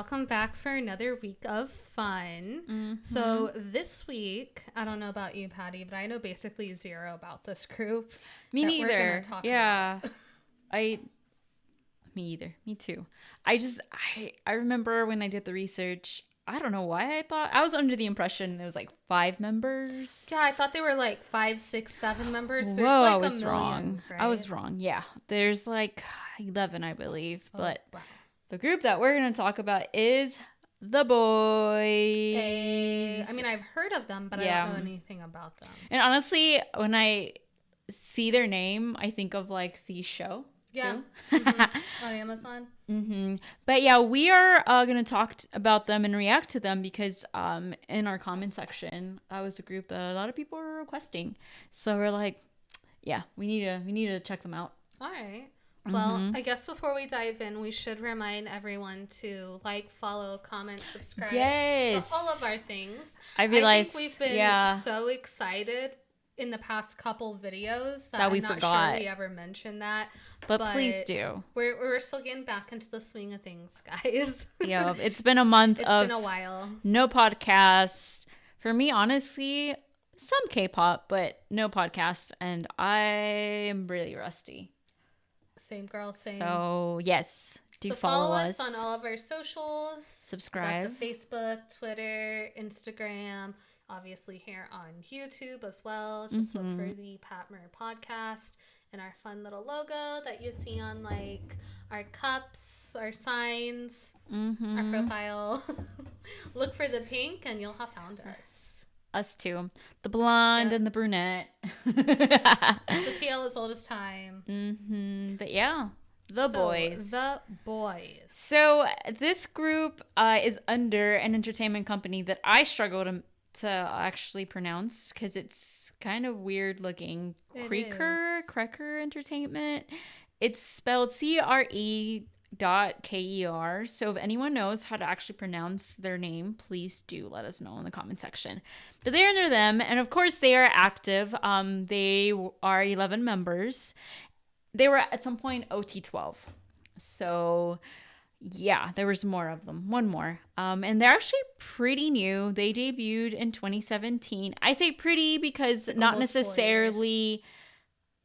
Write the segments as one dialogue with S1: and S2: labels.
S1: welcome back for another week of fun.
S2: Mm-hmm.
S1: So this week, I don't know about you, Patty, but I know basically zero about this group.
S2: Me
S1: that
S2: neither.
S1: We're gonna talk
S2: yeah.
S1: about.
S2: Me either. Me too. I remember when I did the research, I don't know why I thought I was under the impression it was like 5 members.
S1: Yeah, I thought they were like 5, 6, 7 members. There's
S2: Whoa,
S1: like
S2: I was
S1: a million,
S2: wrong.
S1: right?
S2: I was wrong. Yeah. There's like 11, I believe.
S1: Oh,
S2: but
S1: wow.
S2: the group that we're going to talk about is The Boys.
S1: Hey. I mean, I've heard of them, but I don't know anything about them.
S2: And honestly, when I see their name, I think of like the show.
S1: Yeah. Mm-hmm. On Amazon.
S2: Mm-hmm. But yeah, we are going to talk about them and react to them because in our comment section, that was a group that a lot of people were requesting. So we're like, yeah, we need to check them out.
S1: All right. Well, I guess before we dive in, we should remind everyone to like, follow, comment, subscribe to all of our things.
S2: I realized
S1: think we've been so excited in the past couple videos that
S2: we
S1: I'm not
S2: forgot.
S1: sure we ever mentioned that.
S2: But please do.
S1: We're still getting back into the swing of things, guys.
S2: Yeah, it's been a month.
S1: It's been a while.
S2: No podcasts. For me, honestly, some K-pop, but no podcasts, and I am really rusty.
S1: Same girl, same.
S2: So yes,
S1: follow us on all of our socials.
S2: Subscribe.
S1: Got the Facebook, Twitter, Instagram. Obviously here on YouTube as well. Just look for the Patmmer podcast and our fun little logo that you see on like our cups, our signs, our profile. Look for the pink and you'll have found us.
S2: Us too. The blonde and the brunette.
S1: The tale as old as time.
S2: But yeah. The Boys.
S1: The Boys.
S2: So this group is under an entertainment company that I struggle to actually pronounce because it's kind of weird looking. Kreker Entertainment. It's spelled CRE.KER. So if anyone knows how to actually pronounce their name, please do let us know in the comment section. But they're under them, and of course they are active. They are 11 members. They were at some point OT12. So yeah, there was more of them. One more. And they're actually pretty new. They debuted in 2017. I say pretty because like not necessarily.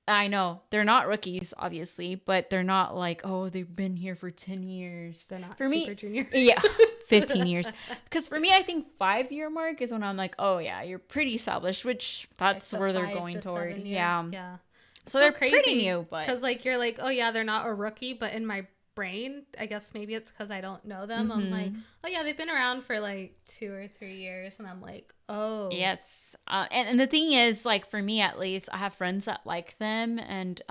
S2: I know they're not rookies, obviously, but they're not like, oh, they've been here for 10 years.
S1: They're not
S2: for
S1: super
S2: me,
S1: junior.
S2: Yeah, 15 years. Because for me, I think 5-year mark is when I'm like, oh yeah, you're pretty established, which that's
S1: like
S2: where they're going toward. Yeah. So
S1: they're
S2: crazy, pretty new, but
S1: because like you're like, oh yeah, they're not a rookie, but in my brain, I guess maybe it's because I don't know them. I'm like, oh yeah, they've been around for like 2 or 3 years, and I'm like, oh
S2: yes. And the thing is, like for me at least, I have friends that like them, and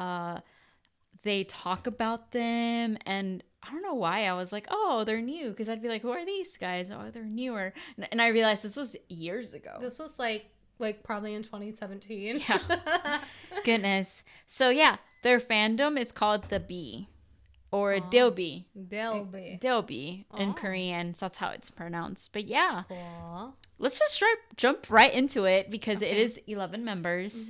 S2: they talk about them, and I don't know why I was like, oh, they're new, because I'd be like, who are these guys? Oh, they're newer, and I realized this was years ago.
S1: This was like probably in 2017.
S2: Yeah. Goodness. So yeah, their fandom is called the B. Or Deobi. Deobi in Korean. So that's how it's pronounced. But yeah.
S1: Cool.
S2: Let's just jump right into it because it is 11 members.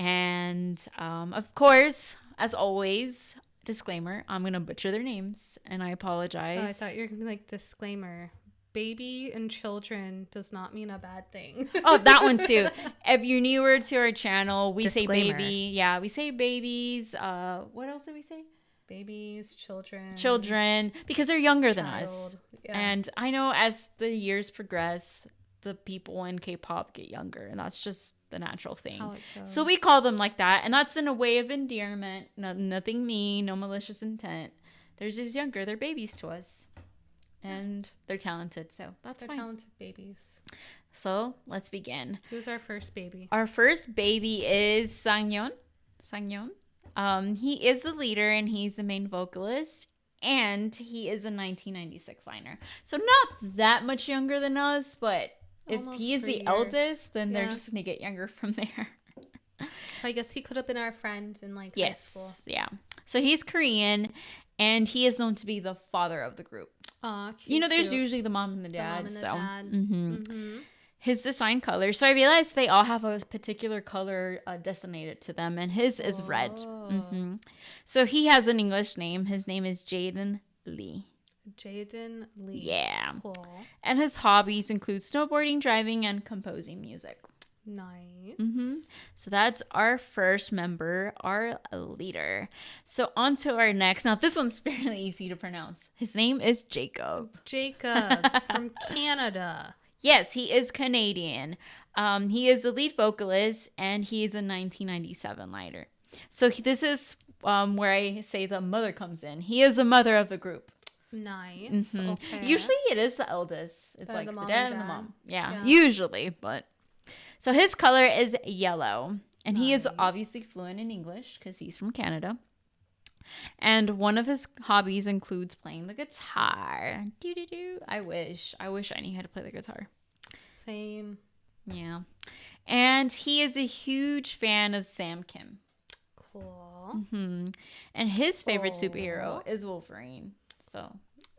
S2: And of course, as always, disclaimer, I'm going to butcher their names and I apologize.
S1: Oh, I thought you were going to be like, disclaimer. Baby and children does not mean a bad thing.
S2: Oh, that one too. If you're newer to our channel, we
S1: disclaimer.
S2: Say baby. Yeah, we say babies. What else did we say?
S1: Babies,
S2: children, because they're younger than us.
S1: Yeah.
S2: And I know as the years progress, the people in K-pop get younger, and that's just the natural thing. So we call them like that, and that's in a way of endearment. Nothing mean, no malicious intent. They're just younger. They're babies to us, and they're talented. So that's fine.
S1: Talented babies.
S2: So let's begin.
S1: Who's our first baby?
S2: Our first baby is Sangyeon. He is the leader and he's the main vocalist, and he is a 1996 liner. So not that much younger than us, but
S1: almost
S2: if he is the eldest, then they're just going to get younger from there.
S1: I guess he could have been our friend in like high school.
S2: Yeah. So he's Korean, and he is known to be the father of the group.
S1: Aw, cute,
S2: you know, there's usually the mom and the dad.
S1: The mom and the dad.
S2: His design color. So I realized they all have a particular color designated to them, and his is red. So he has an English name. His name is Jaden Lee.
S1: Jaden Lee.
S2: Yeah.
S1: Cool.
S2: And his hobbies include snowboarding, driving, and composing music.
S1: Nice.
S2: So that's our first member, our leader. So on to our next. Now, this one's fairly easy to pronounce. His name is Jacob.
S1: Jacob from Canada.
S2: Yes, he is Canadian. He is the lead vocalist, and he is a 1997 lighter. So this is where I say the mother comes in. He is the mother of the group.
S1: Nice. Okay.
S2: Usually it is the eldest. It's like the dad and the mom.
S1: Yeah.
S2: Usually, but... So his color is yellow, and he is obviously fluent in English because he's from Canada. And one of his hobbies includes playing the guitar. Doo-doo-doo. I wish I knew how to play the guitar.
S1: Same.
S2: Yeah. And he is a huge fan of Sam Kim.
S1: Cool.
S2: And his favorite superhero is Wolverine. So...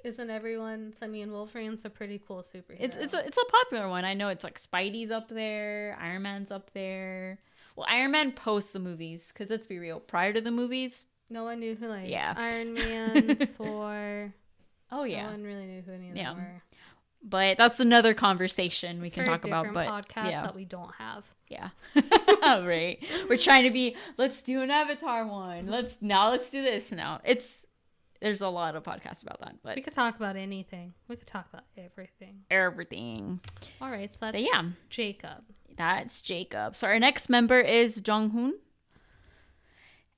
S1: Isn't everyone's? I mean, Wolverine's a pretty cool superhero.
S2: It's a popular one. I know it's like Spidey's up there, Iron Man's up there. Well, Iron Man post the movies, because let's be real, prior to the movies,
S1: no one knew who Iron Man, Thor.
S2: Oh yeah,
S1: no one really knew who any of them were.
S2: But that's another conversation we can talk about. But
S1: podcast that we don't have.
S2: Yeah, right. We're trying to be. Let's do an Avatar one. Let's do this now. There's a lot of podcasts about that, but
S1: we could talk about anything. We could talk about everything.
S2: Everything.
S1: All right, so that's Jacob.
S2: That's Jacob. So our next member is Jonghoon.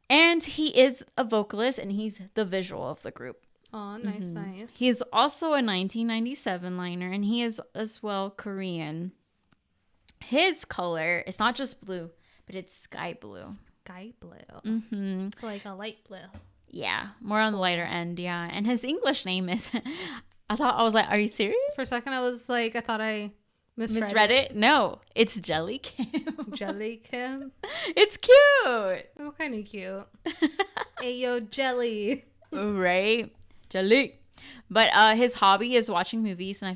S2: And he is a vocalist, and he's the visual of the group.
S1: Oh, nice.
S2: He is also a 1997 liner, and he is as well Korean. His color is not just blue, but it's sky blue.
S1: Sky blue. So like a light blue.
S2: Yeah, more on the lighter end, yeah. And his English name is... I was like, are you serious?
S1: For a second, I was like, I thought I misread
S2: it. No, it's Jelly Kim.
S1: Jelly Kim?
S2: It's cute.
S1: It's kind of cute. Ayo, Jelly.
S2: Right? Jelly. But his hobby is watching movies, and I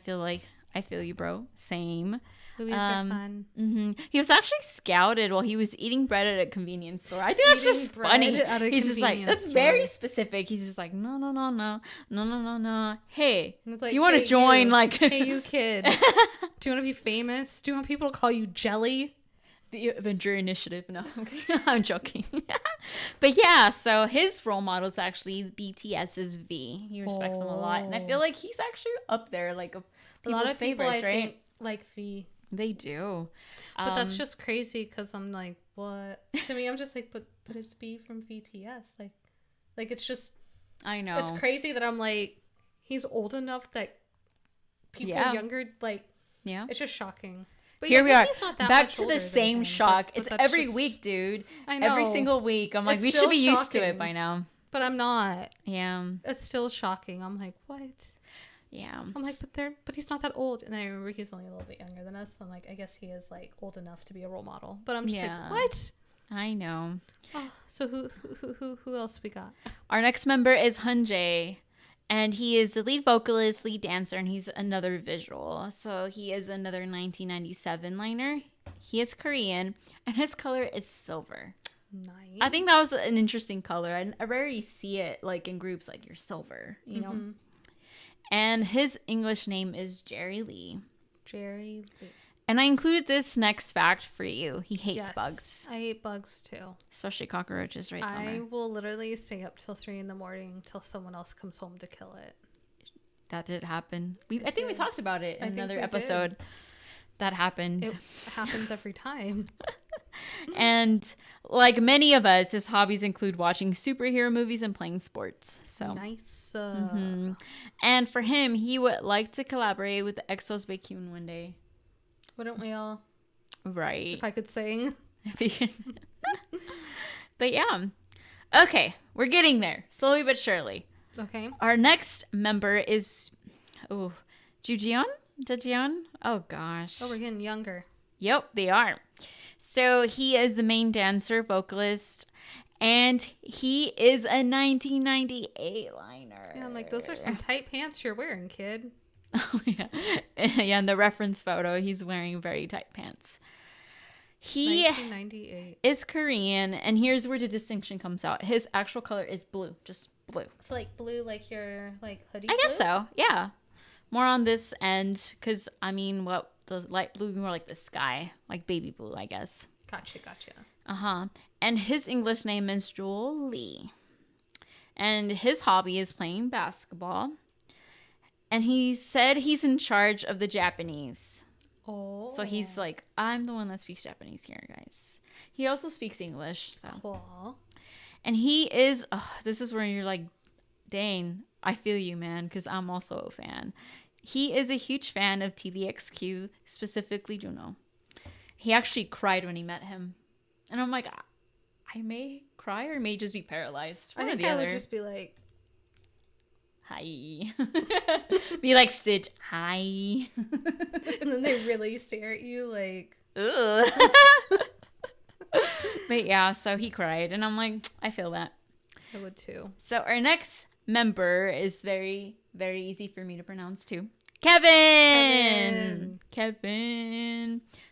S2: feel you, bro. Same.
S1: Movies are fun.
S2: He was actually scouted while he was eating bread at a convenience store. I think that's just funny. He's just like, that's very specific. He's just like, no. Hey,
S1: like,
S2: do you want to join?
S1: Hey, you kid. Do you want to be famous? Do you want people to call you Jelly?
S2: The Avenger Initiative. No, I'm joking. But yeah, so his role model is actually BTS's V. He respects them a lot, and I feel like he's actually up there, like a lot of people, favorites, right?
S1: Think, like V.
S2: They do.
S1: But that's just crazy because I'm like, what? To me, I'm just like, but it's B from BTS. Like it's just...
S2: I know.
S1: It's crazy that I'm like, he's old enough that people younger, like... Yeah. It's just shocking. But
S2: here we are. Back to the same shock. It's every week, dude. I know. Every single week. I'm like, we should be used to it by now.
S1: But I'm not.
S2: Yeah.
S1: It's still shocking. I'm like, what?
S2: Yeah.
S1: I'm like, but he's not that old. And then I remember he's only a little bit younger than us. So I'm like, I guess he is like old enough to be a role model. But I'm just like, what?
S2: I know.
S1: Oh, so who else we got?
S2: Our next member is Hunjae. And he is the lead vocalist, lead dancer, and he's another visual. So he is another 1997 liner. He is Korean, and his color is silver.
S1: Nice.
S2: I think that was an interesting color. I rarely see it like in groups like your silver, you know. And his English name is Jerry Lee.
S1: Jerry Lee.
S2: And I included this next fact for you. He hates bugs.
S1: I hate bugs too.
S2: Especially cockroaches, right, Summer?
S1: I will literally stay up till 3 a.m. until someone else comes home to kill it.
S2: That did happen. I think we talked about it in another episode. That happened.
S1: It happens every time.
S2: And like many of us, his hobbies include watching superhero movies and playing sports. So
S1: nice.
S2: And for him, he would like to collaborate with the EXO's Baekhyun one day.
S1: Wouldn't we all?
S2: Right.
S1: If I could sing.
S2: But yeah. Okay, we're getting there. Slowly but surely.
S1: Okay.
S2: Our next member is Jujeon? Oh gosh.
S1: Oh, we're getting younger.
S2: Yep, they are. So he is the main dancer, vocalist, and he is a 1998 liner.
S1: Yeah, I'm like, those are some tight pants you're wearing, kid.
S2: Oh, yeah. Yeah, in the reference photo, he's wearing very tight pants. He
S1: 1998.
S2: is Korean, and here's where the distinction comes out. His actual color is blue, just Blue.
S1: So like blue, like your like hoodie.
S2: I guess
S1: blue?
S2: so. Yeah. More on this end, because I mean, what the light blue more like the sky, like baby blue, I guess.
S1: Gotcha.
S2: And his English name is Joel Lee, and his hobby is playing basketball. And he said he's in charge of the Japanese.
S1: Oh.
S2: So he's like, I'm the one that speaks Japanese here, guys. He also speaks English. So.
S1: Cool.
S2: And he is, this is where you're like, dang, I feel you, man, because I'm also a fan. He is a huge fan of TVXQ, specifically Juno. He actually cried when he met him. And I'm like, I may cry or may just be paralyzed.
S1: I think I would just be like,
S2: hi. Be like, Stitch, hi.
S1: And then they really stare at you like,
S2: ugh. But yeah, so he cried. And I'm like, I feel that.
S1: I would too.
S2: So our next member is very, very easy for me to pronounce too. Kevin.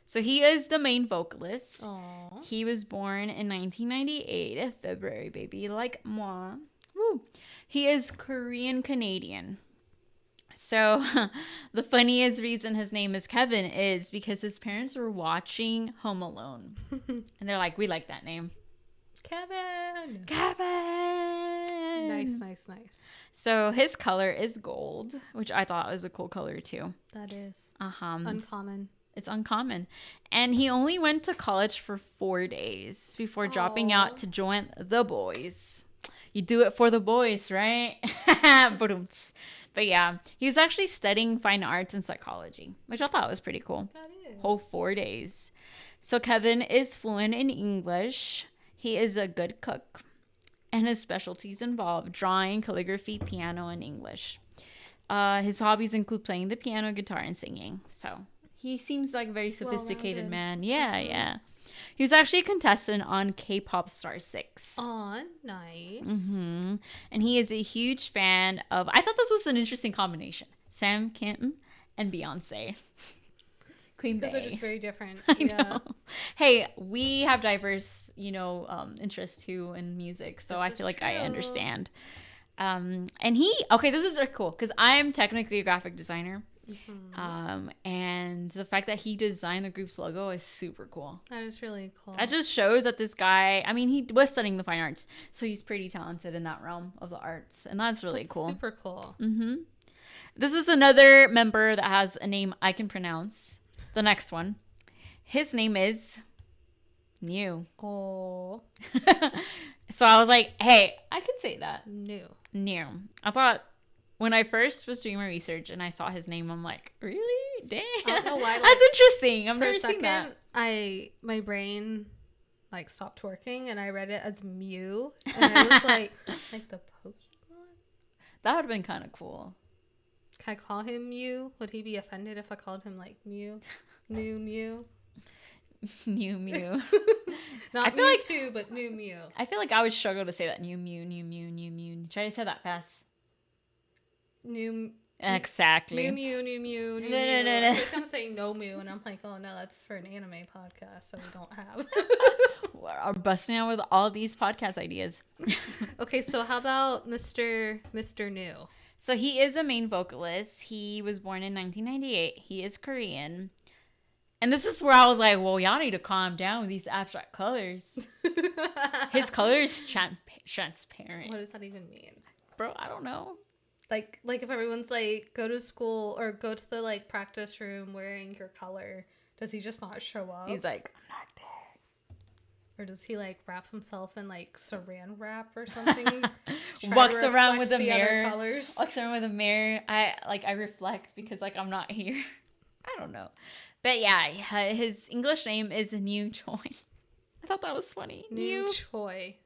S2: So he is the main vocalist.
S1: Aww.
S2: He was born in 1998, February, baby, like moi. Woo. He is Korean Canadian. So the funniest reason his name is Kevin is because his parents were watching Home Alone. And they're like, we like that name.
S1: Kevin. Nice.
S2: So his color is gold, which I thought was a cool color too.
S1: That is
S2: uncommon. It's uncommon. And he only went to college for 4 days before dropping out to join the Boyz. You do it for the boys, right? But yeah, he was actually studying fine arts and psychology, which I thought was pretty cool.
S1: That is.
S2: Whole 4 days. So Kevin is fluent in English. He is a good cook. And his specialties involve drawing, calligraphy, piano, and English. His hobbies include playing the piano, guitar, and singing. So he seems like a very sophisticated man. Yeah. He was actually a contestant on K-pop Star 6.
S1: Oh, nice.
S2: And he is a huge fan of, I thought this was an interesting combination, Sam, Kim, and Beyonce. Queen Bey.
S1: They're just very different.
S2: I know. Hey, we have diverse, interests too in music, so I feel like I understand. And this is really cool because I'm technically a graphic designer. And the fact that he designed the group's logo is super cool.
S1: That is really cool.
S2: That just shows that this guy, I mean, he was studying the fine arts, so he's pretty talented in that realm of the arts, and that's really cool.
S1: Super cool.
S2: This is another member that has a name I can pronounce. The next one. His name is New.
S1: Oh.
S2: So I was like, hey, I could say that.
S1: New.
S2: I thought when I first was doing my research and I saw his name, I'm like, really? Dang.
S1: I don't know why.
S2: That's interesting. I've never seen that.
S1: My brain stopped working and I read it as Mew. And I was like the Pokemon?
S2: That would have been kind of cool.
S1: Can I call him Mew? Would he be offended if I called him Mew? New Mew?
S2: New Mew.
S1: Not Mew too, but New Mew.
S2: I feel like I would struggle to say that. New Mew. Try to say that fast. Exactly.
S1: New Mew. I think I'm saying no Mew, and I'm like, oh no, that's for an anime podcast that we don't have.
S2: We're busting out with all these podcast ideas.
S1: Okay, so how about Mr. New?
S2: So he is a main vocalist. He was born in 1998. He is Korean. And this is where I was like, well, y'all need to calm down with these abstract colors. His color is transparent.
S1: What does that even mean?
S2: Bro, I don't know.
S1: Like if everyone's go to school or go to the practice room wearing your color, does he just not show up?
S2: He's like, I'm not there.
S1: Or does he wrap himself in saran wrap or something?
S2: Walks around with a mirror.
S1: Walks
S2: around with a mirror. I reflect because I'm not here. I don't know. But yeah, his English name is New Choi. I thought that was funny.
S1: New Choi.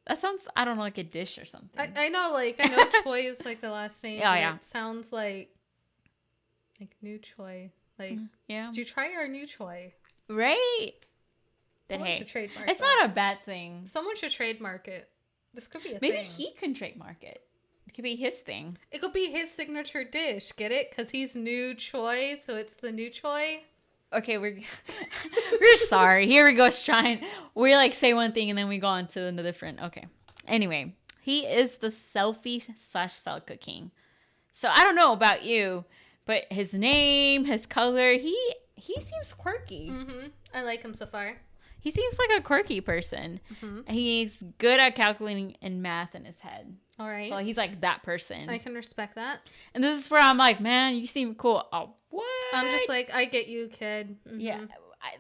S2: That sounds, I don't know, like a dish or something.
S1: I know, I know Choi is the last name.
S2: Oh, yeah.
S1: It sounds like New Choi.
S2: Yeah.
S1: Did you try our New Choi?
S2: Right.
S1: Someone should trademark
S2: it's not a bad thing.
S1: Someone should trademark it. This could be a
S2: Maybe
S1: thing.
S2: He can trademark it. It could be his thing.
S1: It could be his signature dish. Get it? Because he's New Choi, so it's the New Choi.
S2: Okay, we're sorry. Here we go, trying. We say one thing and then we go on to another different. Okay. Anyway, He is the selfie/Selka king. So I don't know about you, but his name, his color, he seems quirky.
S1: Mm-hmm. I like him so far.
S2: He seems like a quirky person. Mm-hmm. He's good at calculating in math in his head.
S1: All right.
S2: So he's like that person.
S1: I can respect that.
S2: And this is where I'm like, man, you seem cool. Oh, what?
S1: I'm just like, I get you, kid. Mm-hmm.
S2: Yeah.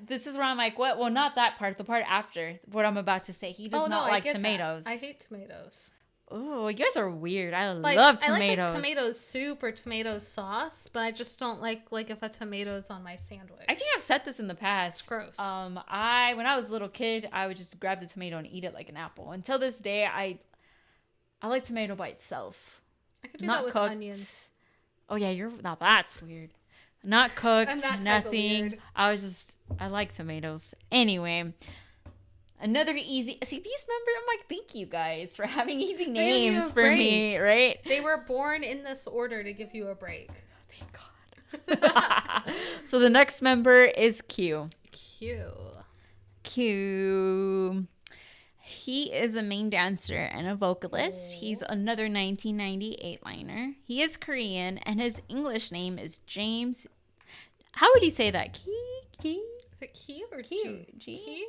S2: This is where I'm like, what? Well, not that part. The part after what I'm about to say. He does not like tomatoes.
S1: That. I hate tomatoes.
S2: Oh, you guys are weird. I love tomatoes.
S1: I like tomato soup or tomato sauce, but I just don't like if a tomato's on my sandwich.
S2: I think I've said this in the past.
S1: It's gross.
S2: When I was a little kid, I would just grab the tomato and eat it like an apple. Until this day, I like tomato by itself.
S1: I could do that with
S2: cooked.
S1: Onions.
S2: Oh yeah, now that's weird. Not cooked, nothing. I like tomatoes. Anyway. Another easy. See, these members, I'm like, thank you guys for having easy names for me, right?
S1: They were born in this order to give you a break.
S2: Thank God. So the next member is Q. Q. He is a main dancer and a vocalist. Oh. He's another 1998 liner. He is Korean, and his English name is James. How would he say that? Key?
S1: Is it Key or G?
S2: Key?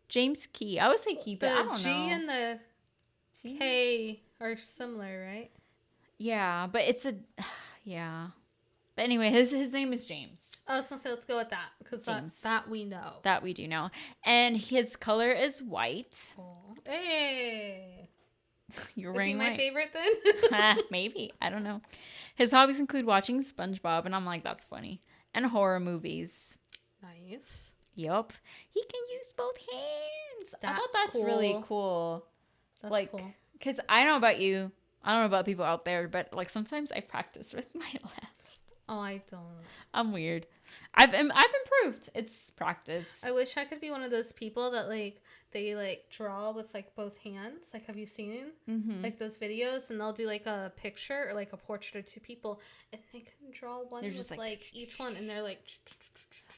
S2: James Key. I would say Key, but I don't know. The
S1: G and the K are similar, right?
S2: Yeah, but it's yeah. But anyway, his name is James.
S1: I was going to say, let's go with that, because that we know.
S2: That we do know. And his color is white.
S1: Oh. Hey.
S2: You're wearing white.
S1: Is he my favorite then?
S2: Maybe. I don't know. His hobbies include watching SpongeBob, and I'm like, that's funny. And horror movies.
S1: Nice.
S2: Yup. He can use both hands. I thought that's really cool.
S1: That's cool.
S2: Because I don't know about you. I don't know about people out there, but like sometimes I practice with my left.
S1: Oh, I don't.
S2: I'm weird. I've improved. It's practice.
S1: I wish I could be one of those people that like they like draw with like both hands. Like, have you seen like those videos? And they'll do like a picture or like a portrait of two people, and they can draw one with just like each one, and they're like.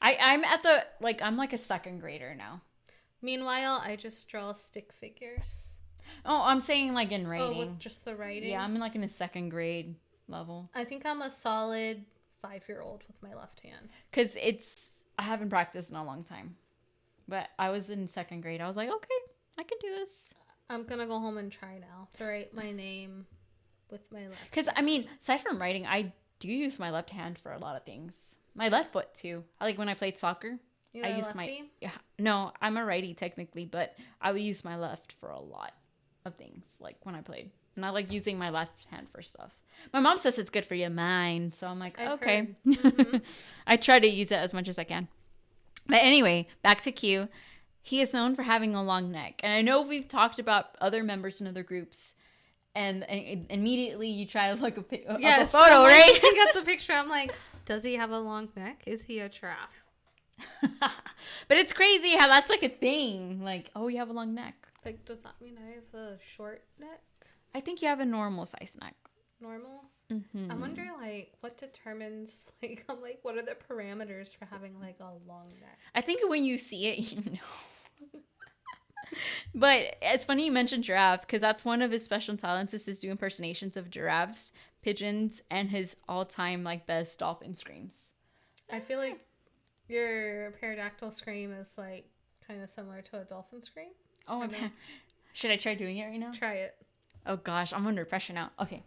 S2: I'm at the I'm like a second grader now.
S1: Meanwhile, I just draw stick figures.
S2: Oh, I'm saying like in writing.
S1: Oh, with just the writing.
S2: Yeah, I'm in a second grade level.
S1: I think I'm a solid 5-year-old with my left hand.
S2: Because I haven't practiced in a long time. But I was in second grade. I was like, okay, I can do this.
S1: I'm going to go home and try now to write my name with my left.
S2: Because, I mean, aside from writing, I do use my left hand for a lot of things. My left foot, too. I like when I played soccer.
S1: I used
S2: No, I'm a righty technically, but I would use my left for a lot of things, like when I played. And I like using my left hand for stuff. My mom says it's good for your mind, so I'm like, okay. I try to use it as much as I can. But anyway, back to Q. He is known for having a long neck. And I know we've talked about other members in other groups, and immediately you try to look up a photo, right?
S1: I got the picture. I'm like, does he have a long neck? Is he a giraffe?
S2: But it's crazy how that's like a thing. Like, oh, you have a long neck.
S1: Like, does that mean I have a short neck?
S2: I think you have a normal size neck.
S1: Normal? Mm-hmm. I wonder, like, what determines, like, I'm like, what are the parameters for having, like, a long neck?
S2: I think when you see it, you know. But it's funny you mentioned giraffe, because that's one of his special talents is to do impersonations of giraffes, pigeons, and his all-time, like, best dolphin screams.
S1: I feel like your pterodactyl scream is, like, kind of similar to a dolphin scream.
S2: Oh, my God. Should I try doing it right now?
S1: Try it.
S2: Oh, gosh. I'm under pressure now. Okay.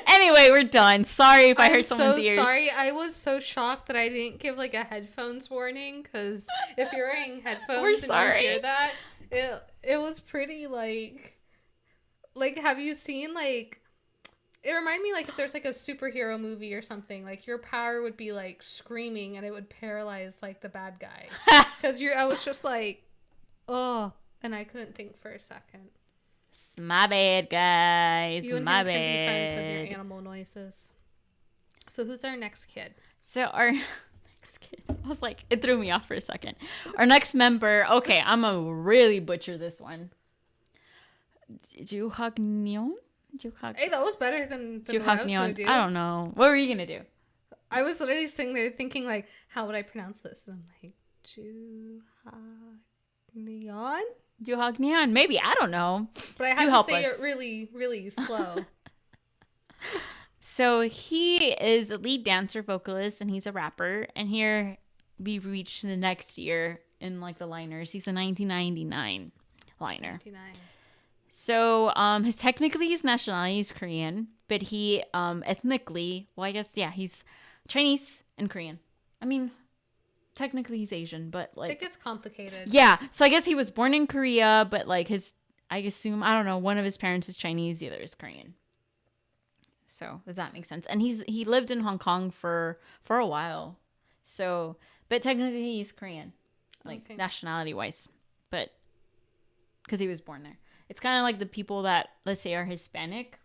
S2: Anyway, we're done. Sorry if I hurt someone's ears.
S1: I'm so sorry. I was so shocked that I didn't give, like, a headphones warning, because if you're wearing headphones and you hear that, it was pretty, like, have you seen, like, it reminded me, like, if there's, like, a superhero movie or something, like, your power would be, like, screaming, and it would paralyze, like, the bad guy. Because I was just like, oh, and I couldn't think for a second.
S2: It's my bad, guys.
S1: You and
S2: my
S1: him
S2: bad.
S1: can be friends with your animal noises. So who's our next kid?
S2: So our next kid, I was like, it threw me off for a second. Our next member, okay, I'm going to really butcher this one. Juhagneon?
S1: Hey, that was better than what I was going to do.
S2: I don't know. What were you going to do?
S1: I was literally sitting there thinking, like, how would I pronounce this? And I'm like, Juhagneon?
S2: Hagneon. Maybe, I don't know.
S1: But I have to say it really, really slow.
S2: So he is a lead dancer, vocalist, and he's a rapper. And here we reach the next year in like the liners. He's a 1999 liner. 99. So his nationality is Korean, but he ethnically, well, I guess, yeah, he's Chinese and Korean. I mean, technically he's Asian, but like
S1: it gets complicated.
S2: Yeah, so I guess he was born in Korea, but like I assume, I don't know, one of his parents is Chinese, the other is Korean. So if that makes sense. And he lived in Hong Kong for a while. So, but technically he's Korean, like nationality wise, but because he was born there. It's kind of like the people that, let's say, are Hispanic,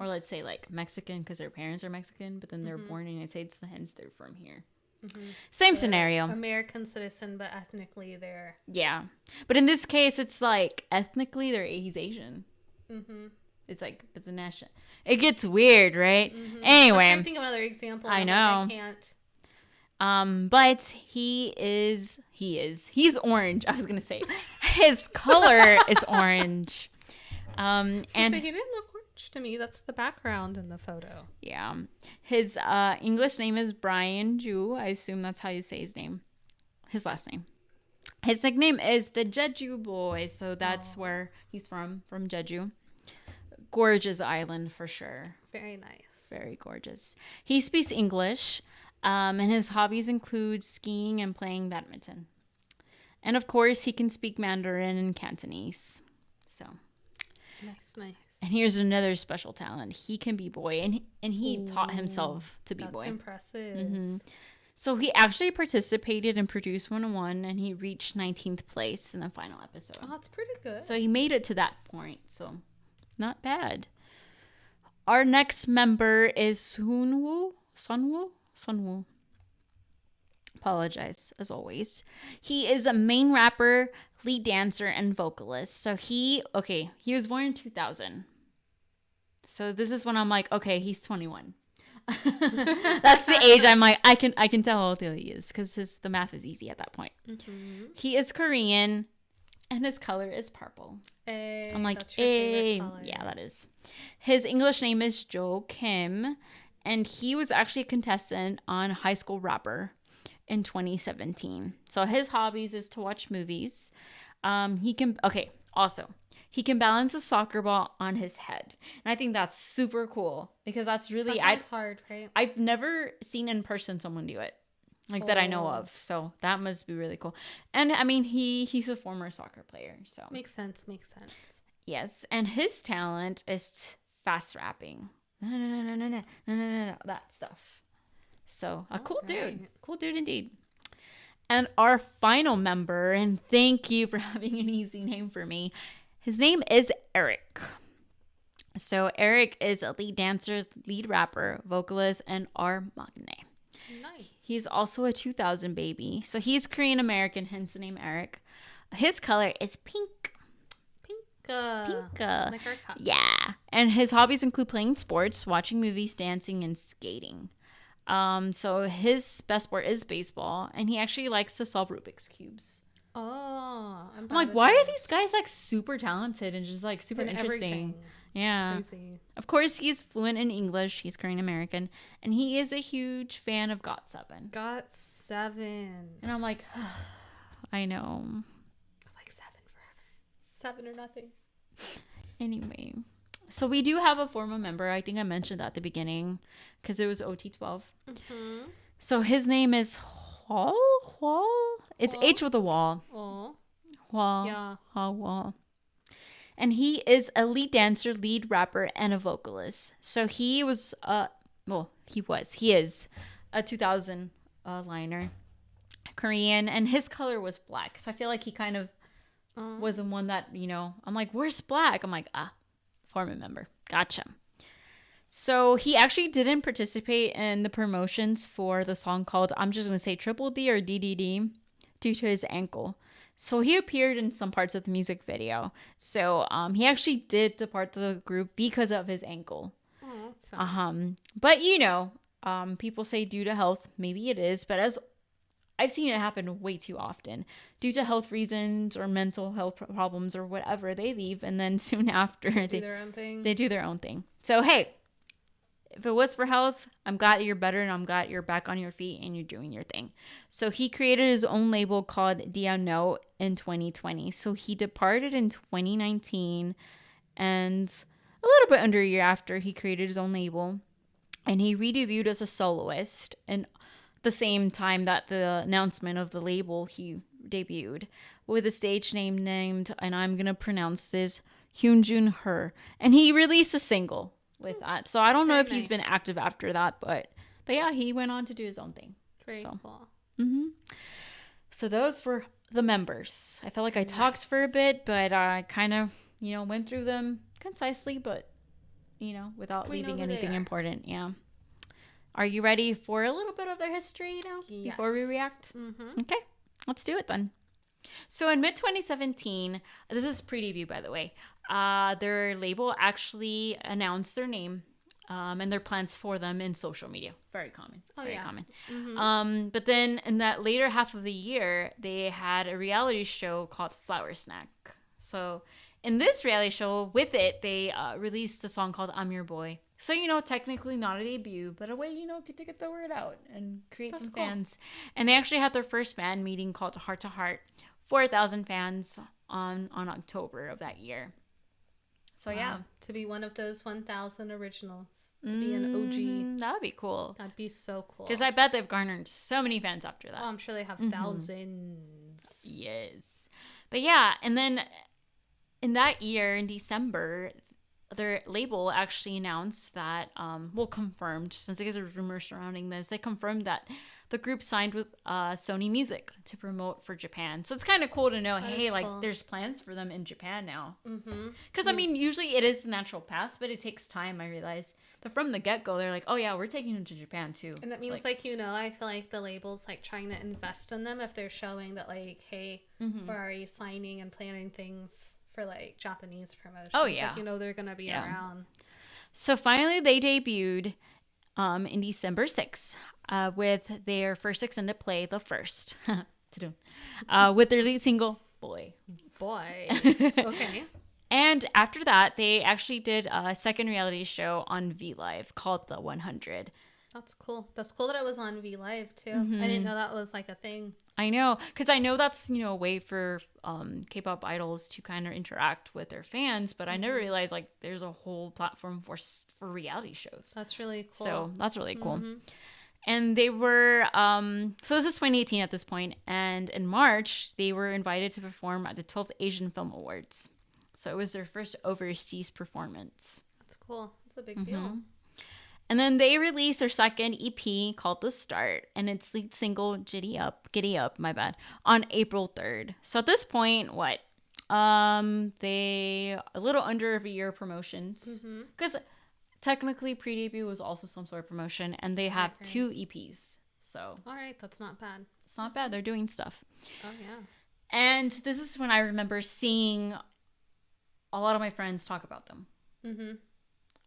S2: or let's say like Mexican because their parents are Mexican, but then they're born in the United States, hence they're from here. Same scenario.
S1: American citizen, but ethnically they're...
S2: Yeah. But in this case, it's like ethnically he's Asian. It's like, but the national... It gets weird, right? Anyway.
S1: I'm trying to think of another example.
S2: I know.
S1: Like I can't.
S2: But he's orange. I was going to say his color is orange.
S1: And he didn't look orange to me. That's the background in the photo.
S2: Yeah. His English name is Brian Ju. I assume that's how you say his name. His last name. His nickname is the Jeju Boy. So that's where he's from Jeju. Gorgeous island for sure.
S1: Very nice.
S2: Very gorgeous. He speaks English. And his hobbies include skiing and playing badminton. And of course, he can speak Mandarin and Cantonese. So
S1: nice.
S2: And here's another special talent. He can b-boy, and he taught himself to b-boy.
S1: That's impressive.
S2: So he actually participated in Produce 101, and he reached 19th place in the final episode.
S1: Oh, that's pretty good.
S2: So he made it to that point. So not bad. Our next member is Sunwoo. Apologize, as always. He is a main rapper, lead dancer, and vocalist. So he was born in 2000. So this is when I'm like, okay, he's 21. That's the age I'm like, I can tell how old he is because the math is easy at that point. He is Korean, and his color is purple. I'm like,
S1: that's your favorite color.
S2: Yeah, that is. His English name is Jo Kim. And he was actually a contestant on High School Rapper in 2017. So his hobbies is to watch movies. He can balance a soccer ball on his head. And I think that's super cool because that's really...
S1: That's hard, right?
S2: I've never seen in person someone do it that I know of. So that must be really cool. And I mean, he's a former soccer player. So
S1: Makes sense.
S2: Yes. And his talent is fast rapping. No, that stuff. So a cool dude indeed. And our final member, and thank you for having an easy name for me. His name is Eric. So Eric is a lead dancer, lead rapper, vocalist, and maknae.
S1: Nice.
S2: He's also a 2000 baby. So he's Korean American, hence the name Eric. His color is pink.
S1: Like our cups.
S2: Yeah. And his hobbies include playing sports, watching movies, dancing, and skating. So his best sport is baseball, and he actually likes to solve Rubik's Cubes.
S1: Oh,
S2: I'm like, why are these guys like super talented and just like super interesting?
S1: Everything.
S2: Yeah.
S1: Crazy.
S2: Of course, he's fluent in English. He's Korean American, and he is a huge fan of GOT7.
S1: GOT7.
S2: And I'm like, I know.
S1: Like 7 forever. 7 or nothing.
S2: Anyway, so we do have a former member. I think I mentioned that at the beginning because it was OT12. So his name is Hwal. It's H with a wall. Hwal. Yeah. Hwal. And he is a lead dancer, lead rapper, and a vocalist. So he is a 2000 liner, Korean, and his color was black. So I feel like he kind of was the one that, I'm like, where's black? I'm like, former member. Gotcha. So he actually didn't participate in the promotions for the song called, I'm just going to say Triple D or DDD, due to his ankle. So he appeared in some parts of the music video. So he actually did depart the group because of his ankle.
S1: Oh,
S2: But people say due to health, maybe it is. But as I've seen it happen way too often. Due to health reasons or mental health problems or whatever, they leave, and then soon after
S1: They do their own thing.
S2: They do their own thing. So hey, if it was for health, I'm glad you're better, and I'm glad you're back on your feet and you're doing your thing. So he created his own label called Dia No in 2020. So he departed in 2019, and a little bit under a year after, he created his own label, and he re-debuted as a soloist. And the same time that the announcement of the label, he debuted with a stage name named, and I'm gonna pronounce this, Hyunjun Her, and he released a single with that. So I don't know if he's been active after that, but yeah, he went on to do his own thing.
S1: Very cool.
S2: So those were the members. I felt like I talked for a bit, but I kind of, went through them concisely, but, without leaving anything important. Yeah. Are you ready for a little bit of their history now before we react? Okay, let's do it then. So in mid-2017, this is pre-debut, by the way, their label actually announced their name and their plans for them in social media. Very common. Very common. But then in that later half of the year, they had a reality show called Flower Snack. So in this reality show, with it, they released a song called I'm Your Boy. So, technically not a debut, but a way, to get the word out and create some fans. And they actually had their first fan meeting called Heart to Heart, 4,000 fans on October of that year. So, yeah.
S1: To be one of those 1,000 originals. To be an OG.
S2: That would be cool.
S1: That'd be so cool.
S2: Because I bet they've garnered so many fans after that.
S1: Oh, I'm sure they have thousands.
S2: Yes. But yeah, and then in that year, in December, their label actually announced that, confirmed, since there's a rumor surrounding this, they confirmed that the group signed with Sony Music to promote for Japan. So it's kind of cool to know, there's plans for them in Japan now. Because, usually it is the natural path, but it takes time, I realize. But from the get-go, they're like, oh, yeah, we're taking them to Japan, too.
S1: And that means, I feel like the label's, trying to invest in them if they're showing that, hey, we're already signing and planning things for, Japanese promotions.
S2: Oh, yeah.
S1: They're going to be around. So
S2: finally, they debuted in December 6th. With their first extended play, The First, with their lead single, Boy.
S1: Okay.
S2: And after that, they actually did a second reality show on V Live called The 100.
S1: That's cool. That's cool that it was on V Live, too. I didn't know that was, a thing.
S2: I know, because I know that's, a way for K-pop idols to kind of interact with their fans, but I never realized, there's a whole platform for reality shows.
S1: That's really cool.
S2: So that's really cool. And they were, so this is 2018 at this point, and in March, they were invited to perform at the 12th Asian Film Awards. So it was their first overseas performance.
S1: That's cool. That's a big deal.
S2: And then they released their second EP called The Start, and its lead single, Giddy Up, on April 3rd. So at this point, they, a little under a year promotions. Because technically, pre-debut was also some sort of promotion, and they have 2 EPs. So,
S1: all right, that's not bad.
S2: It's not bad. They're doing stuff.
S1: Oh, yeah.
S2: And this is when I remember seeing a lot of my friends talk about them.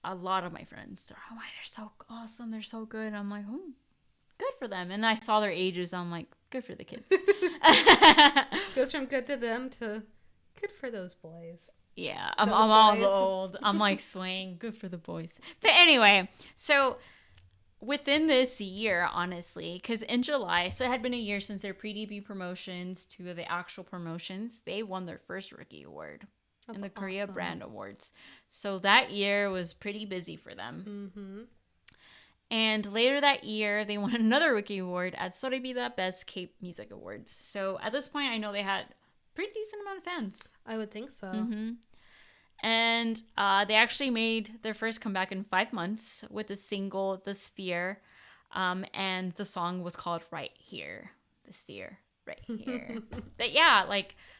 S2: A lot of my friends. They're, oh my, they're so awesome. They're so good. I'm like, good for them. And I saw their ages. I'm like, good for the kids.
S1: Goes from good to them to good for those boys.
S2: Yeah, I'm all old. I'm swaying. Good for the boys. But anyway, so within this year, honestly, because in July, so it had been a year since their pre-debut promotions to the actual promotions, they won their first Rookie Award in the Korea Brand Awards. So that year was pretty busy for them. And later that year, they won another Rookie Award at Sorebi Best K Music Awards. So at this point, I know they had pretty decent amount of fans.
S1: I would think so.
S2: And they actually made their first comeback in 5 months with the single The Sphere, and the song was called Right Here. The Sphere, Right Here. But yeah,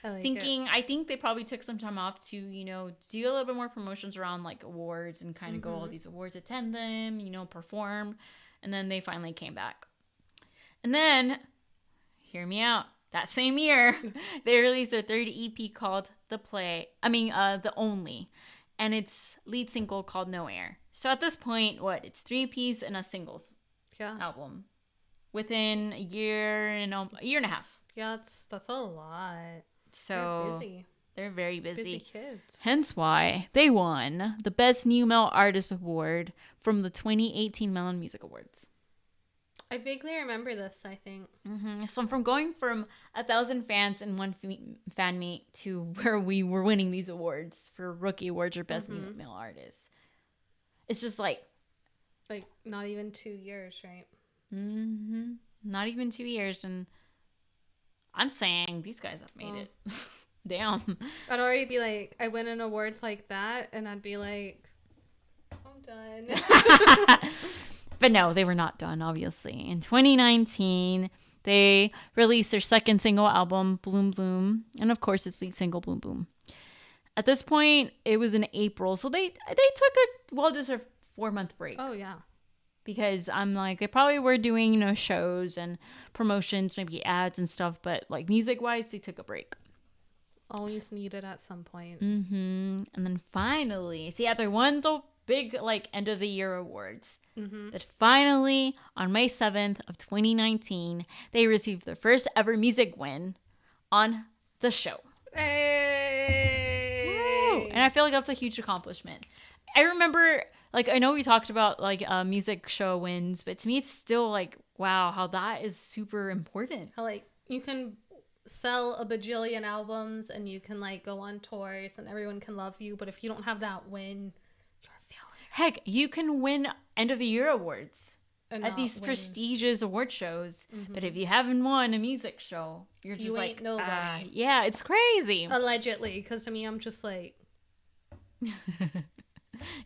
S2: I think they probably took some time off to do a little bit more promotions around awards and kind of go all these awards, attend them, perform, and then they finally came back. And then, hear me out. That same year, they released their third EP called The Only, and its lead single called No Air. So at this point, it's 3 EPs and a singles album. within a year and a half.
S1: Yeah, that's a lot.
S2: So
S1: they're busy.
S2: They're very busy.
S1: Busy kids.
S2: Hence why they won the Best New Male Artist Award from the 2018 Melon Music Awards.
S1: I vaguely remember this, I think.
S2: So from going from 1,000 fans in one fan meet to where we were winning these awards for Rookie Awards or Best New Male Artist. It's just like
S1: not even 2 years, right?
S2: Not even 2 years. And I'm saying these guys have made it. Damn.
S1: I'd already be like, I win an award like that, and I'd be like, I'm done.
S2: But no, they were not done, obviously. In 2019, they released their second single album, Bloom Bloom, and of course its lead single, Boom Boom. At this point, it was in April, so they took just a 4-month break.
S1: Oh, yeah.
S2: Because I'm like, they probably were doing, shows and promotions, maybe ads and stuff, but like music-wise, they took a break.
S1: Always needed at some point.
S2: And then finally, they won the big end of the year awards. That finally, on May 7th of 2019, they received their first ever music win on the show.
S1: Hey!
S2: Woo! And I feel like that's a huge accomplishment. I remember, I know we talked about music show wins, but to me, it's still wow, how that is super important.
S1: How you can sell a bajillion albums and you can go on tours and everyone can love you, but if you don't have that win, you're a failure.
S2: Heck, you can win end of the year awards at these prestigious award shows, but if you haven't won a music show, you're just
S1: ain't nobody.
S2: Yeah, it's crazy.
S1: Allegedly, because to me, I'm just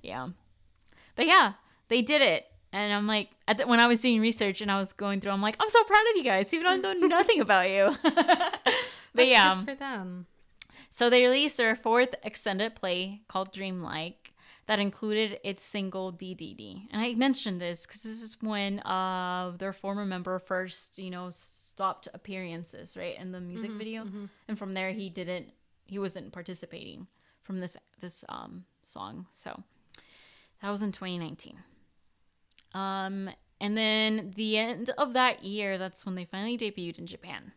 S2: yeah. But yeah, they did it. And I'm like, when I was doing research and I was going through, I'm like, I'm so proud of you guys, even though I know nothing about you. But yeah.
S1: Good for them.
S2: So they released their 4th extended play called Dreamlike that included its single DDD. And I mentioned this because this is when their former member first, stopped appearances, right, in the music video. And from there, he wasn't participating from this song. So that was in 2019. And then the end of that year, that's when they finally debuted in Japan.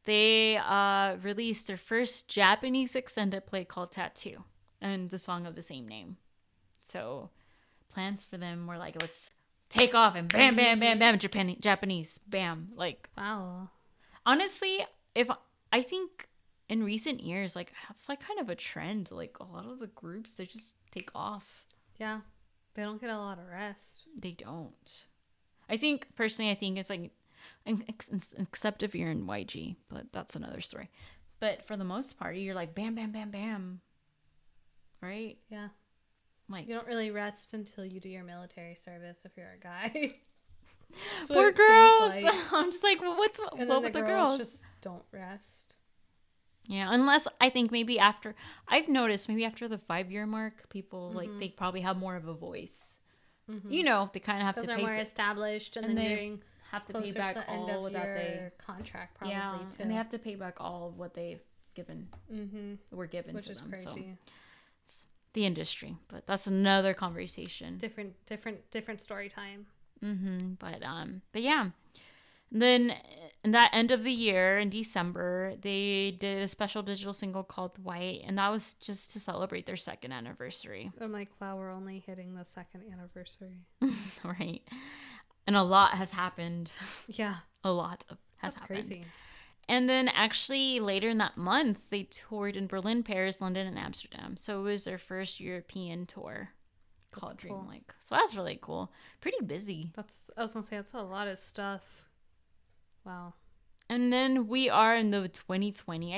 S2: They released their first Japanese extended play called Tattoo and the song of the same name. So plans for them were let's take off and bam, bam, bam, bam, Japanese, bam.
S1: Wow.
S2: Honestly, I think in recent years, that's kind of a trend. A lot of the groups, they just take off.
S1: Yeah. They don't get a lot of rest.
S2: They don't. Personally, I think it's except if you're in YG, but that's another story. But for the most part, you're bam, bam, bam, bam. Right?
S1: Yeah. You don't really rest until you do your military service if you're a guy.
S2: Poor girls. I'm just what's
S1: and
S2: what
S1: then
S2: with
S1: the
S2: girls?
S1: Just don't rest.
S2: Yeah, unless I think maybe I've noticed maybe after the 5-year mark, people they probably have more of a voice. They kind of have to pay.
S1: Because they're more established, and then
S2: they have to pay back
S1: to
S2: all that they
S1: contract probably too.
S2: And they have to pay back all of what they've given. Were given
S1: Which
S2: to
S1: is
S2: them.
S1: crazy.
S2: So it's the industry, but that's another conversation.
S1: Different story time.
S2: But yeah. Then in that end of the year in December, they did a special digital single called White, and that was just to celebrate their 2nd anniversary.
S1: I'm wow, we're only hitting the 2nd anniversary.
S2: Right. And a lot has happened.
S1: Yeah.
S2: A lot has happened.
S1: Crazy.
S2: And then actually later in that month, they toured in Berlin, Paris, London, and Amsterdam. So it was their first European tour called Dreamlike. So that's really cool. Pretty busy.
S1: I was going to say, that's a lot of stuff. Wow.
S2: And then we are in the 2020.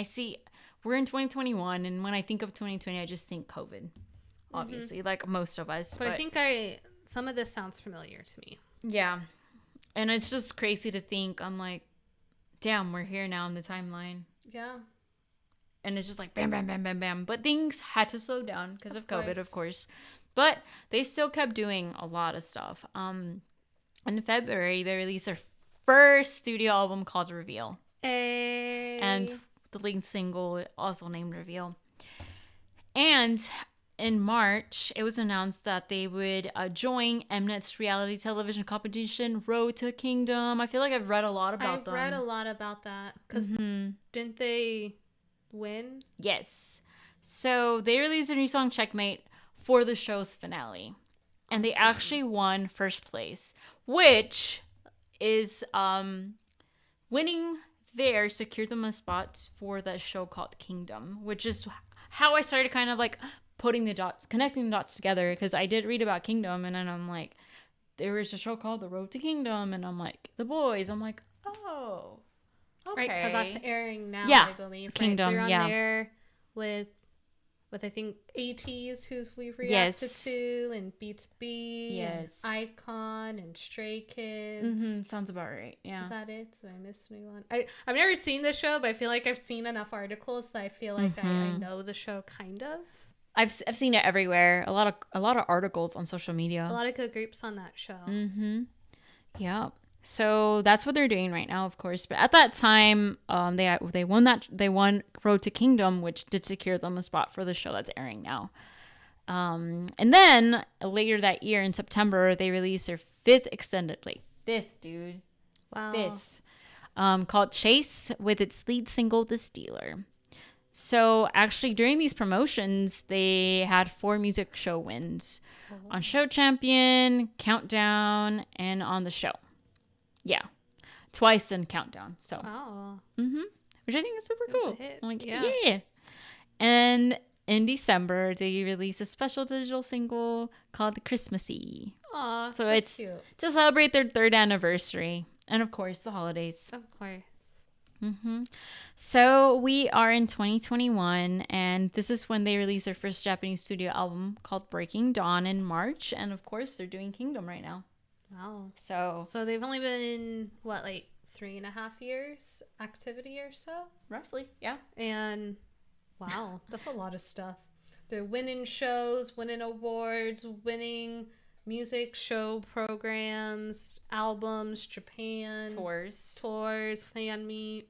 S2: We're in 2021, and when I think of 2020, I just think COVID, obviously, like most of us.
S1: But I think some of this sounds familiar to me.
S2: Yeah. And it's just crazy to think, I'm like, damn, we're here now in the timeline.
S1: Yeah.
S2: And it's just bam, bam, bam, bam, bam. But things had to slow down because of COVID, of course. But they still kept doing a lot of stuff. In February, they released their first studio album called Reveal. And the lead single also named Reveal. And in March, it was announced that they would join Mnet's reality television competition, Road to Kingdom. I feel like I've read a lot about them.
S1: I've read a lot about that. Because didn't they win?
S2: Yes. So they released a new song, Checkmate, for the show's finale. And they actually won first place, which is winning there secured them a spot for the show called Kingdom, which is how I started kind of like connecting the dots together, because I did read about Kingdom, and then I'm like, there was a show called The Road to Kingdom, and I'm like, The Boys. I'm like, oh, okay.
S1: Right, because that's airing now,
S2: yeah,
S1: I believe.
S2: Kingdom,
S1: right? They're on there with I think ATs, who we've reacted to, and B2B, and Icon, and Stray Kids.
S2: Sounds about right. Yeah.
S1: Is that it? Did I miss anyone? I've never seen the show, but I feel like I've seen enough articles that I feel like I know the show kind of.
S2: I've seen it everywhere. A lot of articles on social media.
S1: A lot of good groups on that show.
S2: Yeah. So that's what they're doing right now, of course. But at that time, they won Road to Kingdom, which did secure them a spot for the show that's airing now. And then later that year in September, they released their fifth extended play. Fifth, dude.
S1: Wow.
S2: Fifth. Called Chase, with its lead single, The Stealer. So actually, during these promotions, they had 4 music show wins on Show Champion, Countdown, and on the show. Yeah, twice in Countdown. So, which I think is super cool. I'm like, yeah. And in December, they released a special digital single called Christmassy.
S1: Aw,
S2: so it's cute. To celebrate their 3rd anniversary, and of course the holidays.
S1: Of course.
S2: So we are in 2021, and this is when they released their first Japanese studio album called Breaking Dawn in March, and of course they're doing Kingdom right now.
S1: Wow.
S2: So
S1: they've only been, what, like 3.5 years activity or so?
S2: Roughly, yeah.
S1: And wow, that's a lot of stuff. They're winning shows, winning awards, winning music show programs, albums, Japan. Tours, fan meet.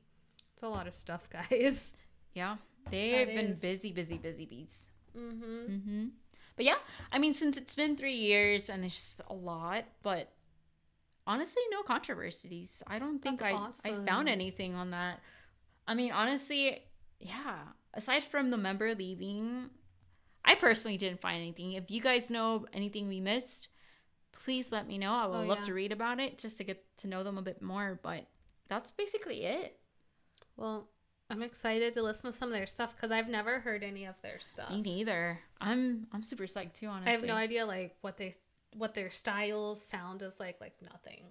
S1: It's a lot of stuff, guys.
S2: Yeah. They've been busy bees. But yeah, I mean, since it's been 3 years and it's just a lot, but honestly, no controversies. I don't think I found anything on that. I mean, honestly, yeah. Aside from the member leaving, I personally didn't find anything. If you guys know anything we missed, please let me know. I would love to read about it just to get to know them a bit more. But that's basically it.
S1: Well, I'm excited to listen to some of their stuff because I've never heard any of their stuff.
S2: Me neither. I'm super psyched too, honestly.
S1: I have no idea like what their styles sound is like nothing.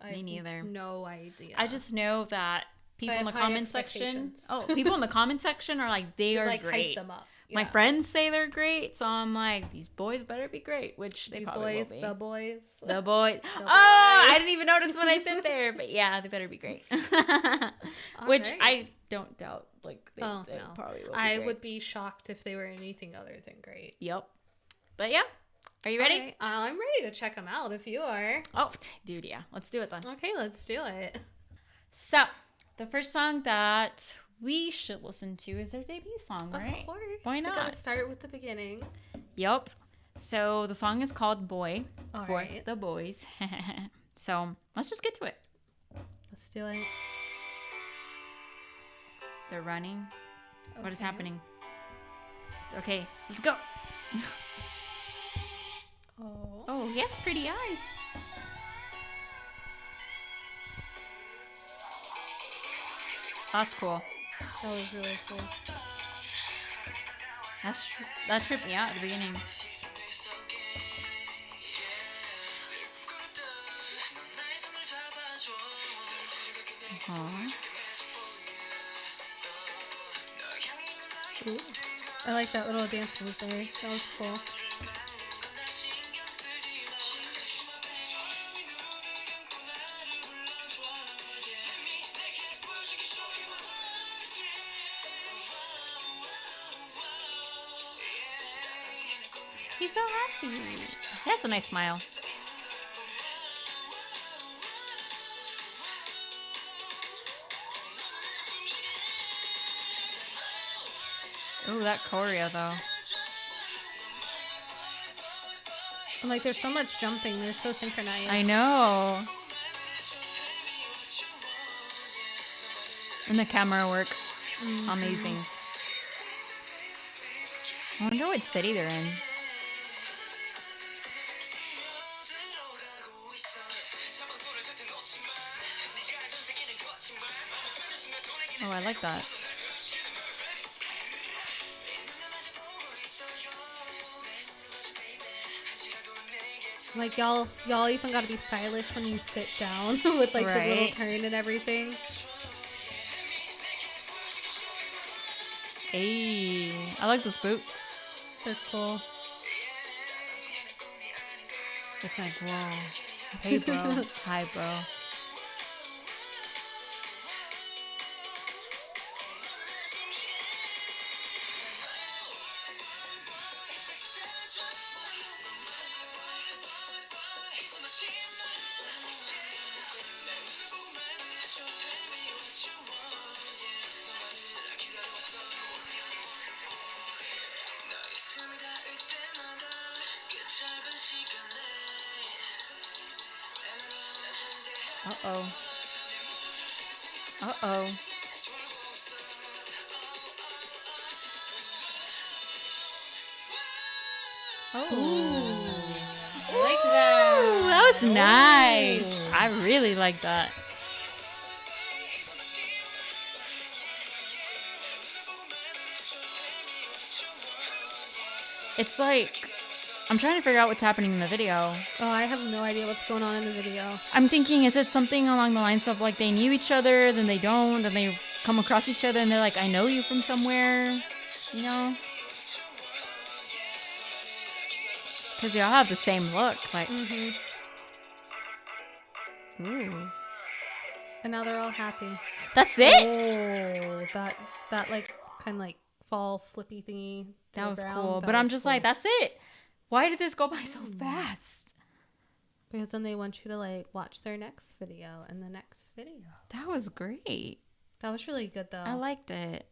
S2: Me neither.
S1: No idea.
S2: I just know that people in the comment section. Oh, people in the comment section are like, they are like, great.
S1: Hype them up. Yeah.
S2: My friends say they're great, so I'm like, these boys better be great, which they probably will be.
S1: The boys.
S2: The boys. I didn't even notice what I said there, but yeah, they better be great. Which I don't doubt. Like, they probably will be
S1: I
S2: great.
S1: would be shocked if they were anything other than great.
S2: Yep. But yeah, are you ready?
S1: Okay. I'm ready to check them out if you are.
S2: Oh, dude, yeah. Let's do it then.
S1: Okay, let's do it.
S2: So, the first song that we should listen to is their debut song, right?
S1: Of course.
S2: Why not?
S1: We gotta start with the beginning.
S2: Yep. So the song is called Boy for
S1: right.
S2: the Boys. So let's just get to it.
S1: Let's do it.
S2: They're running. Okay. What is happening? Okay, let's go. Oh, he has pretty eyes. That's cool.
S1: That was really cool.
S2: That tripped me out at the beginning.
S1: Ooh. I like that little dance move there. That was cool.
S2: He's so happy. He has a nice smile. Oh, that choreo though.
S1: I'm like, there's so much jumping. They're so synchronized.
S2: I know. And the camera work. Amazing. I wonder what city they're in. Oh, I like that.
S1: Like, y'all even got to be stylish when you sit down with like the little turn and everything.
S2: Hey, I like those boots.
S1: They're cool.
S2: It's like, whoa. Hey, bro. Hi, bro. Uh-oh. Uh-oh.
S1: Oh. I like that.
S2: Ooh, that was nice. I really like that. It's like, I'm trying to figure out what's happening in the video.
S1: Oh, I have no idea what's going on in the video.
S2: I'm thinking, is it something along the lines of like they knew each other, then they don't, then they come across each other and they're like, I know you from somewhere, you know? Because they all have the same look. Like, ooh.
S1: And now they're all happy.
S2: That's it?
S1: Oh, that like kind of like fall flippy thingy.
S2: That was cool. But I'm just like, that's it. Why did this go by so fast?
S1: Because then they want you to like watch their next video and the next video.
S2: That was great.
S1: That was really good though.
S2: I liked it.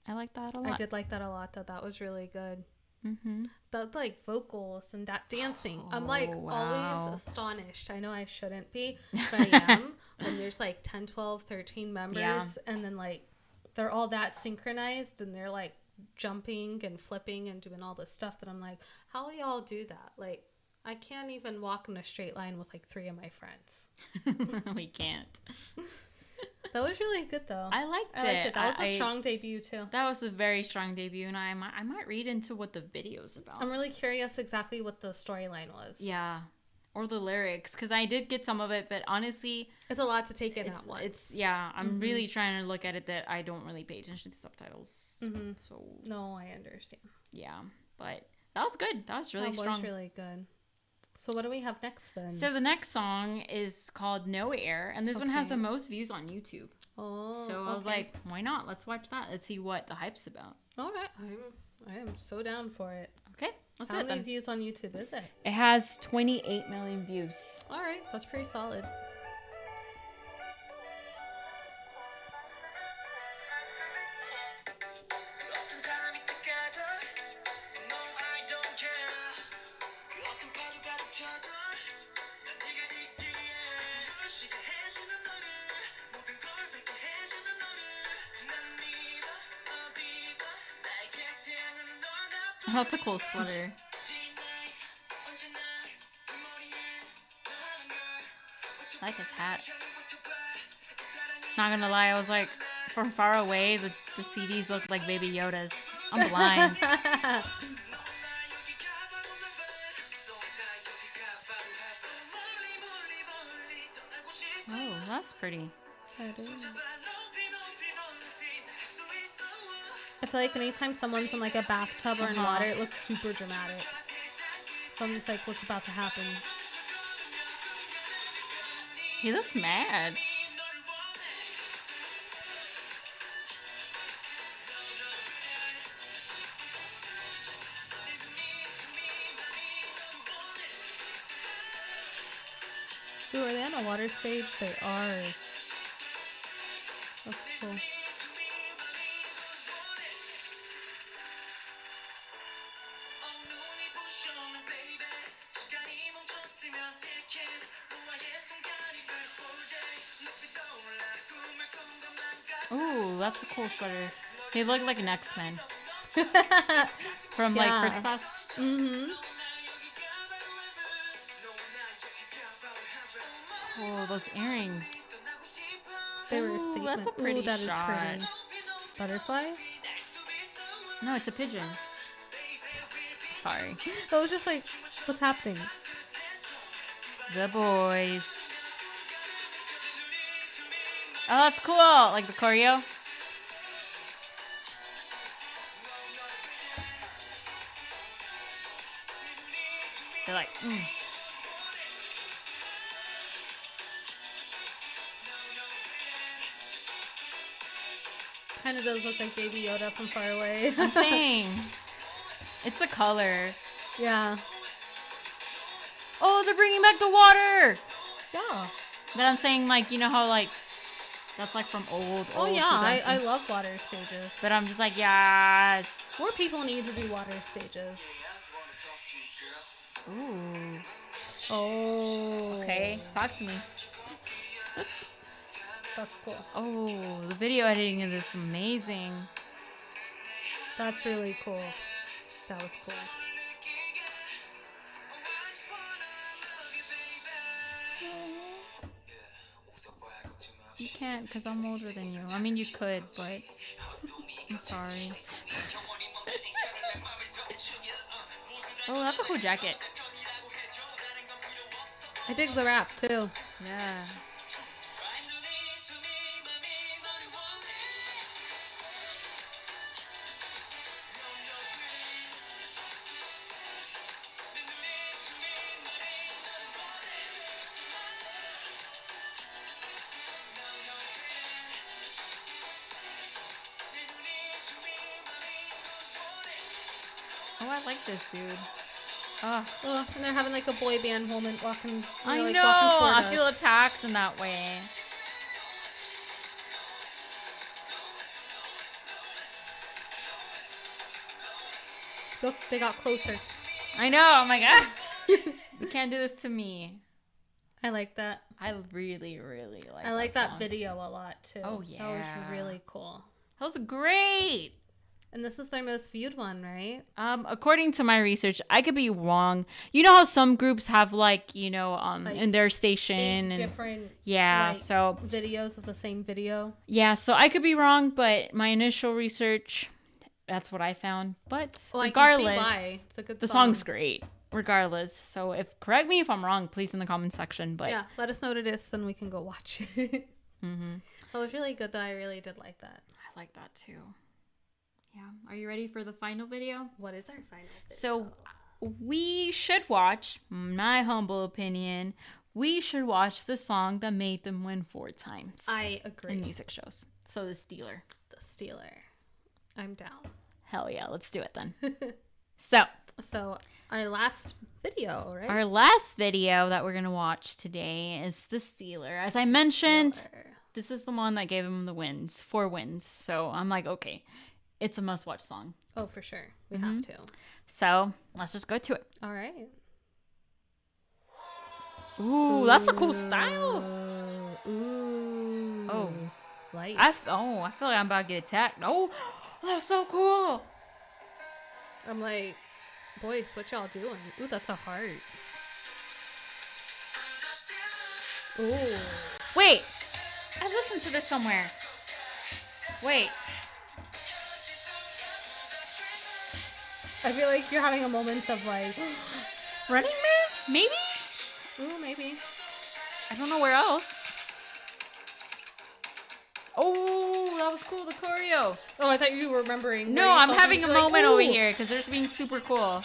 S2: I liked that a lot.
S1: I did like that a lot though. That was really good.
S2: Mm-hmm.
S1: The like vocals and that dancing. I'm like always astonished. I know I shouldn't be, but I am. When there's like 10, 12, 13 members and then like they're all that synchronized and they're like jumping and flipping and doing all this stuff that I'm like, how do y'all do that? Like, I can't even walk in a straight line with like 3 of my friends.
S2: We can't.
S1: That was really good though.
S2: I liked it.
S1: That was a strong debut too.
S2: That was a very strong debut, and I might read into what the video's about.
S1: I'm really curious exactly what the storyline was.
S2: Yeah. Or the lyrics, because I did get some of it, but honestly,
S1: it's a lot to take in at once.
S2: I'm really trying to look at it that I don't really pay attention to subtitles. So
S1: no, I understand.
S2: Yeah, but that was good. That was really strong.
S1: That was really good. So what do we have next then?
S2: So the next song is called No Air, and this one has the most views on YouTube.
S1: Oh,
S2: so I was like, why not? Let's watch that. Let's see what the hype's about.
S1: All right, I am so down for it.
S2: Okay, let's
S1: How many views on YouTube is it?
S2: It has 28 million views.
S1: All right, that's pretty solid.
S2: That's a cool sweater. I like his hat. Not gonna lie, I was like, from far away, the CDs look like Baby Yodas. I'm blind. Oh, that's pretty.
S1: That is. I feel like anytime someone's in like a bathtub or in water, it looks super dramatic. So I'm just like, what's about to happen?
S2: He looks mad.
S1: Ooh, are they on a water stage? They are. That's cool.
S2: Ooh, that's a cool sweater. He looked like an X-Men from like
S1: Yeah.
S2: First Class.
S1: Mm-hmm.
S2: Oh, those earrings.
S1: They were a
S2: Ooh,
S1: statement.
S2: that's a pretty
S1: that
S2: shot.
S1: is pretty. Butterflies?
S2: No, it's a pigeon. Sorry.
S1: That was just like, what's happening?
S2: The Boys. Oh, that's cool. Like the choreo. They're like,
S1: Kind of does look like Baby Yoda from far away.
S2: I'm saying. It's the color.
S1: Yeah.
S2: Oh, they're bringing back the water.
S1: Yeah.
S2: But I'm saying, like, you know how, like, that's like from old.
S1: Oh, yeah. I
S2: 2000s.
S1: love water stages.
S2: But I'm just like, yes.
S1: More people need to do water stages.
S2: Ooh.
S1: Oh.
S2: Okay, talk to me.
S1: That's cool.
S2: Oh, the video editing of this is amazing.
S1: That's really cool. That was cool.
S2: You can't because I'm older than you. I mean, you could, but I'm sorry. Oh, that's a cool jacket.
S1: I dig the rap too.
S2: Yeah. Oh, I like this dude. Oh,
S1: And they're having like a boy band moment walking.
S2: I
S1: like,
S2: know.
S1: walking toward
S2: I
S1: us.
S2: feel attacked in that way.
S1: Look, they got closer.
S2: I know. I'm like, ah, you can't do this to me.
S1: I like that.
S2: I really, really like.
S1: I like that
S2: song.
S1: video a lot too.
S2: Oh,
S1: that
S2: yeah.
S1: was really cool.
S2: That was great.
S1: And this is their most viewed one, right?
S2: According to my research, I could be wrong. You know how some groups have like,
S1: Like
S2: in their station and
S1: different
S2: yeah,
S1: like,
S2: so
S1: videos of the same video.
S2: yeah, so I could be wrong, but my initial research, that's what I found. But regardless,
S1: I can see why. It's a good
S2: the
S1: song.
S2: song's great. Regardless, so correct me if I'm wrong, please in the comment section. But
S1: yeah, let us know what it is, then we can go watch it. That was really good though. I really did like that.
S2: I like that too. Yeah. Are you ready for the final video?
S1: What is our final video?
S2: So we should watch, my humble opinion, we should watch the song that made them win 4 times.
S1: I agree.
S2: In music shows. So The Stealer.
S1: The Stealer. I'm down.
S2: Hell yeah, let's do it then. So
S1: our last video, right?
S2: Our last video that we're going to watch today is The Stealer. As I mentioned, this is the one that gave him the wins, 4 wins. So I'm like, okay, it's a must-watch song.
S1: Oh, for sure. We have to.
S2: So let's just go to it.
S1: All right.
S2: Ooh, that's a cool style.
S1: Ooh.
S2: Oh.
S1: Light.
S2: I feel like I'm about to get attacked. Oh, that's so cool.
S1: I'm like, boys, what y'all doing? Ooh, that's a heart. Ooh.
S2: Wait, I listened to this somewhere. Wait.
S1: I feel like you're having a moment of like,
S2: Running Man? Maybe?
S1: ooh, maybe.
S2: I don't know where else. Oh, that was cool, the choreo.
S1: Oh, I thought you were remembering.
S2: No,
S1: where you
S2: I'm
S1: saw
S2: having a
S1: something,
S2: moment
S1: like,
S2: over
S1: ooh.
S2: here because they're just being super cool.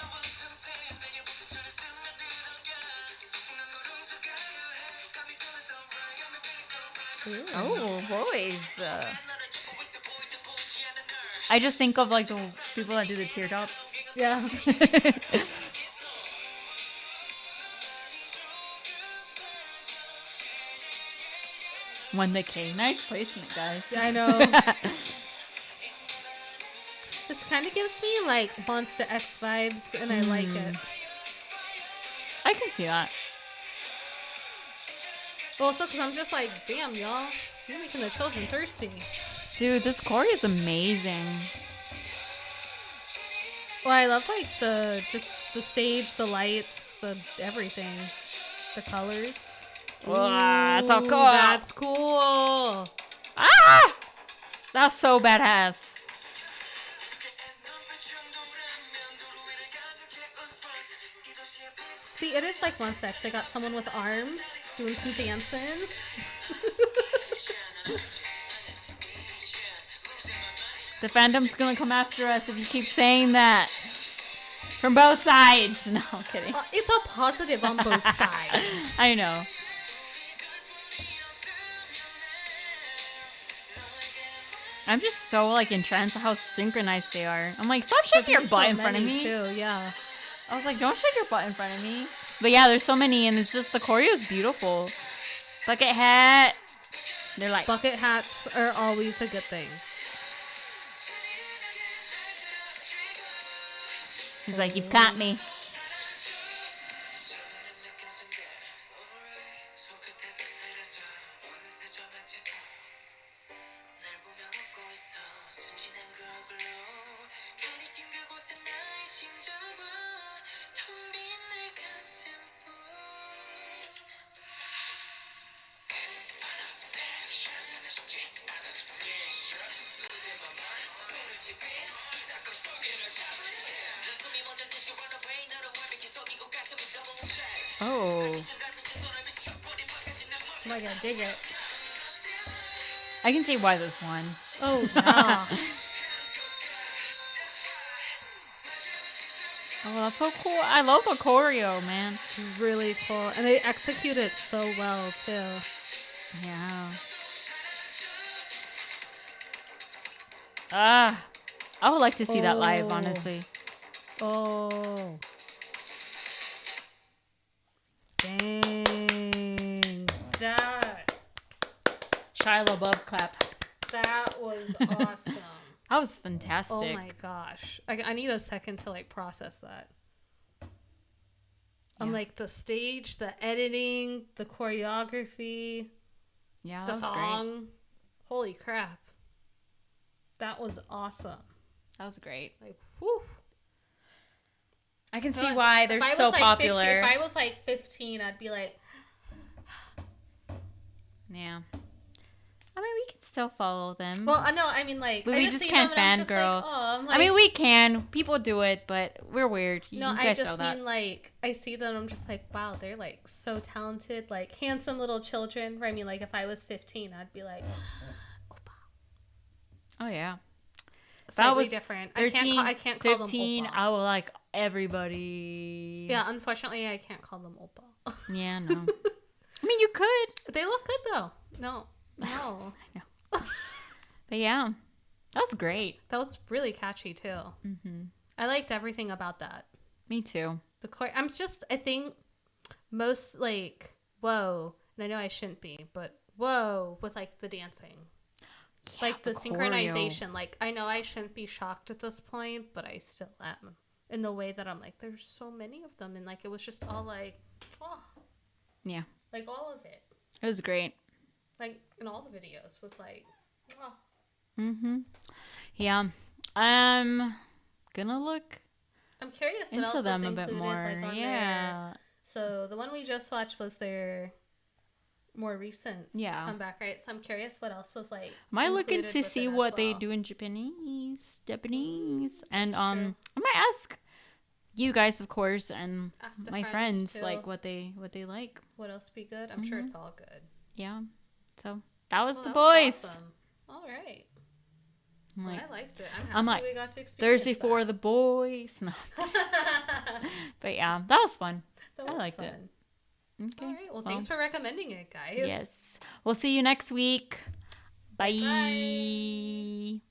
S1: Ooh.
S2: Oh, boys. I just think of like the people that do the teardrops.
S1: Yeah.
S2: When the K. Nice placement, guys.
S1: Yeah, I know. This kind of gives me like Monster X vibes, and I like it.
S2: I can see that.
S1: Also, because I'm just like, damn, y'all, you're making the children thirsty.
S2: Dude, this choreo is amazing.
S1: Well, I love like the stage, the lights, the everything, the colors.
S2: Wow, that's so
S1: Ooh,
S2: cool.
S1: That's cool.
S2: Ah! That's so badass.
S1: See, it is like One Steps. They got someone with arms doing some dancing.
S2: The fandom's gonna come after us if you keep saying that. From both sides. No, I'm kidding.
S1: It's a positive on both sides.
S2: I know. I'm just so like entranced how synchronized they are. I'm like, stop shaking your butt in front of me.
S1: Too, yeah.
S2: I was like, don't shake your butt in front of me. But yeah, there's so many, and it's just the choreo is beautiful. Bucket hat. They're like
S1: bucket hats are always a good thing.
S2: He's like, you've caught me. Oh.
S1: Oh my god, dig it.
S2: I can see why this one.
S1: Oh, yeah.
S2: Oh, that's so cool. I love the choreo, man.
S1: It's really cool. And they execute it so well, too.
S2: Yeah. I would like to see that live, honestly.
S1: Oh. Dang. That.
S2: Shia LaBeouf clap.
S1: That was awesome.
S2: That was fantastic.
S1: Oh my gosh. I need a second to like process that. I'm like the stage, the editing, the choreography,
S2: yeah,
S1: the
S2: that was
S1: song.
S2: great.
S1: Holy crap. That was awesome.
S2: That was great.
S1: Like, whew.
S2: I can see why they're so popular.
S1: 15, if I was like 15, I'd be like,
S2: yeah. I mean, we can still follow them.
S1: well, no, I mean, like,
S2: but
S1: I
S2: we just can't fangirl.
S1: Like, oh, I'm like,
S2: I mean, we can. People do it, but we're weird. You
S1: no,
S2: guys
S1: I just
S2: know that.
S1: mean, like, I see them, I'm just like, wow, they're, like, so talented, like, handsome little children. Where I mean, like, if I was 15, I'd be like,
S2: oh, yeah.
S1: That was different.
S2: 13,
S1: I can't call
S2: 15,
S1: them oppa.
S2: I will like everybody.
S1: Yeah, unfortunately, I can't call them oppa.
S2: Yeah, no. I mean, you could.
S1: They look good, though. No.
S2: I know. But yeah, that was great.
S1: That was really catchy, too.
S2: Mm-hmm.
S1: I liked everything about that.
S2: Me too.
S1: I think most, like, whoa, and I know I shouldn't be, but whoa, with, like, the dancing.
S2: Yeah,
S1: like, the
S2: choreo.
S1: synchronization. Like, I know I shouldn't be shocked at this point, but I still am. In the way that I'm like, there's so many of them. And, like, it was just all, like, oh.
S2: Yeah.
S1: Like, all of it.
S2: It was great.
S1: Like, in all the videos was, like, oh.
S2: Mm-hmm. Yeah. I'm gonna look
S1: I'm curious what
S2: into
S1: else was
S2: them a
S1: included,
S2: bit more.
S1: like, on
S2: Yeah.
S1: So, the one we just watched was their more recent comeback, right? So I'm curious what else was like.
S2: Am I looking to see what they do in Japanese, and I might ask you guys, of course, and my friends like what they like.
S1: What else would be good? I'm sure it's all good.
S2: Yeah. So that was the
S1: that
S2: Boyz.
S1: Was awesome. All right.
S2: Like,
S1: I liked it. I'm happy we got to experience
S2: Thursday for the boys. No. But yeah, that was fun. I liked it. Okay.
S1: All right. Well, thanks for recommending it, guys.
S2: Yes. We'll see you next week. Bye.
S1: Bye.